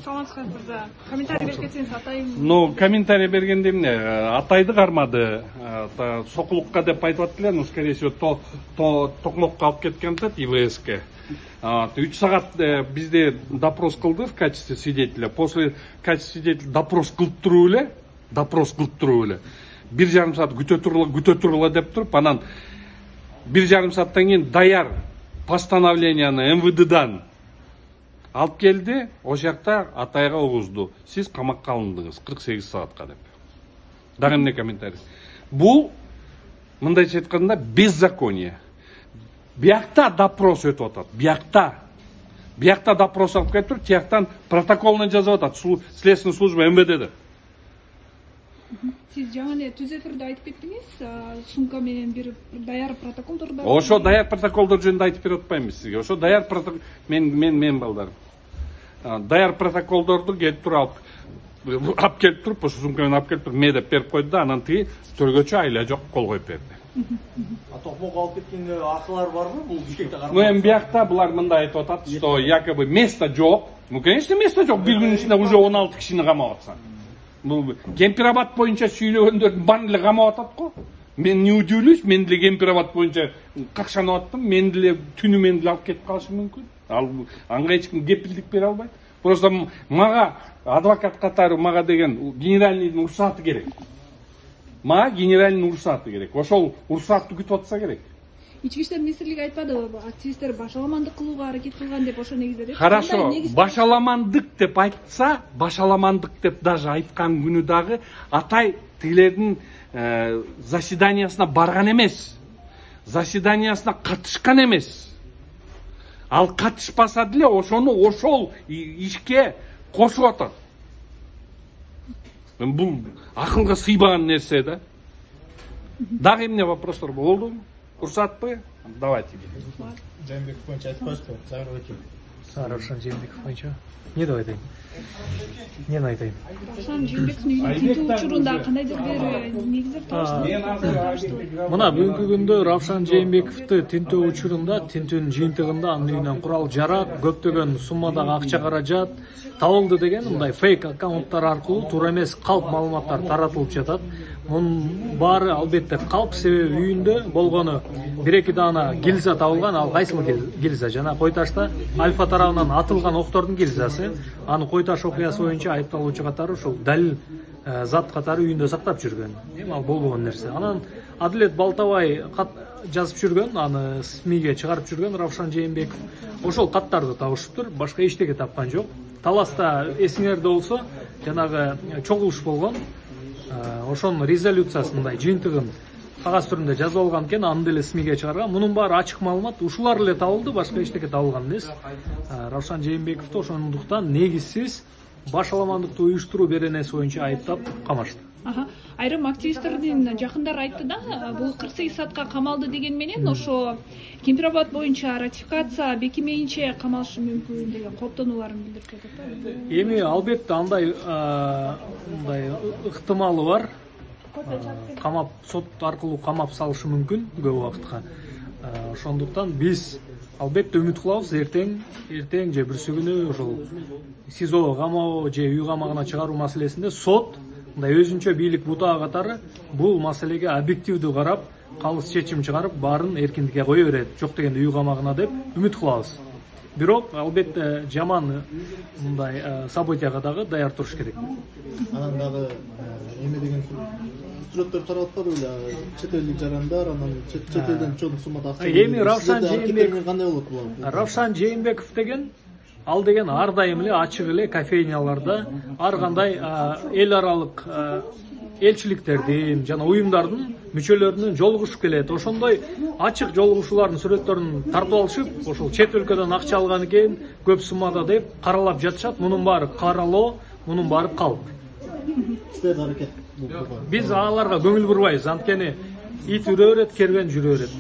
Саламатсызбы мырза. Комментарий берип кетсеңиз атайын. Ну, комментарий бергенде эмне? Атайды кармады. Сокулукка деп айтып аттылар, ну, скорее всего, токмокко алып кеткен да ИВСке. 3 сагат бизде допрос кылды в качестве свидетеля. После качестве свидетеля допрос кылып туруп эле, 1,5 саат күтө тургула деп туруп, анан 1,5 сааттан кийин даяр постановленияны МВДдан алып келди, ошол жакта Атайга угузду. Сиз камакка алындыңыз 48 саатка деп. Дагы эмне комментарий? Бул мындайча айтканда беззаконие. Биякта допрос өтүп атат. Биякта допрос алып кетип туруп, тияктан протоколун жазып атат. Следственный служба МВДде. Сиз жаңы эле түз эфирде айтып кеттиңиз, сумка менен бир даяр протокол турда. Ошо даяр протоколдор жөнүндө айтып берип атпаймынбы сизге? Ошо даяр протокол мен балдарым. Даяр протоколдорду келип туруп алып келип туруп, ошо сумка менен алып келип туруп медеп берип койду да, анан тиги төргөчү айла жок кол коюп берди. Токмок алып кеткенге акылар барбы? Бул Бишкекте карап. Ну, эми биякта булар мындай айтып атат, что якобы место жок. Ну, конечно, место жок. Бир күнүн ичинде уже 16 кишини камап атса. Бул Кемпирабад боюнча сүйлөгөндөрдүн баарын эле камап атат го. Мен не удивлюсь, мен деле Кемпирабад боюнча какшанып аттым, мен деле түнү мен деле алып кетип калышы мүмкүн. Анга эч ким кепилдик бере албайт. Просто мага адвокат катары мага деген генеральныйдын уруксаты керек. Мага генеральный уруксаты керек. Ошол уруксатты күтүп атса керек. Ички иштер министрлиги айтпадыбы, активисттер башаламандык кылууга аракет кылган деп ошо негизде? Хорошо, башаламандык деп айтса, башаламандык деп даже айткан күнү дагы Атай тилердин заседаниясына барган эмес. Заседаниясына катышкан эмес. Ал катышпаса деле ошону ошол ишке кошуп атат. Бул акылга сыйбаган нерсе да. Дагы эмне вопростор болдубу? Уруксатпы? Давайте. Жээнбеков боюнча айтып коюшпу, Зайыр Вакил. Равшан Жээнбеков боюнча. Не деп айтайын? Эмнени айтайын? Равшан Жээнбековдун тинтүү учурунда кандайдыр бир негиздер таштырды. Мына бүгүнкү күндө Равшан Жээнбековду тинтүү учурунда, тинтүүнүн жыйынтыгында анын үйүнөн курал жарак, көптөгөн суммадагы акча каражат табылды деген мындай фейк аккаунттар аркылуу туура эмес калп маалыматтар таратылып жатат. Мунун баары албетте калп, себеби үйүндө болгону 1-2 даана гильза табылган. Ал кайсыл гильза? Жана Койташта Альфа тарабынан атылган октордун гильзасы. Аны Койташ окуясы боюнча айыпталуучу катары ушул далил зат катары үйүндө сактап жүргөн. Эми ал болбогон нерсе. Анан Адилет Балтабай кат жазып жүргөн, аны СМИге чыгарып жүргөн Равшан Жээнбеков. Ошол каттарды табышыптыр, башка эчтеке тапкан жок. Таласта эсиңерде болсо, жанагы чогулуш болгон. Ошонун резолюциясындай жыйынтыгын кагаз түрүндө жазып алган экен, аны деле СМИге чыгарган. Мунун баары ачык маалымат, ушулар эле табылды, башка эчтеке табылган эмес. Равшан Жээнбековду ошондуктан негизсиз башаламандыкты уюштуруу беренеси боюнча айыптап камашты. Айрым активисттердин жакындары айтты да, бул 48 саатка камалды деген менен ошо Кемпирабад боюнча ратификация бекимейинче камалышы мүмкүн деген кооптонууларын билдирип жатат. Эми албетте андай ыктымалы бар. Камап, сот аркылуу камап салышы мүмкүн көп убакытка. Ошондуктан биз албетте үмүт кылабыз, эртең же бүрсү күнү ошол СИЗО камоо же үй камагына чыгаруу маселесинде сот мындай өзүнчө бийлик бутаа катары бул маселеге объективдүү карап, калыс чечим чыгарып, баарын эркиндикке кое берет, жок дегенде үй камагына деп үмүт кылабыз. Бирок албетте жаман мындай событияга дагы даяр туруш керек. Анан дагы эме деген сүрөттөр таралып атпады беле? Чет элдик жарандар, анан чет элден чоң суммада акча. Эми Равшан Жээнбеков кандай болот булар? Равшан Жээнбеков деген ал деген ар дайым эле ачык эле кофейняларда ар кандай эл аралык элчиликтердин жана уюмдардын мүчөлөрүнүн жолугушуп келет. Ошондой ачык жолугушуулардын сүрөттөрүн тартып алышып, ошол чет өлкөдөн акча алган экен, көп суммада деп каралап жатышат. Мунун баары каралоо, мунун баары калп. Силер аракет. Биз аларга көңүл бурбайбыз, анткени ит үрө берет, кербен жүрө берет.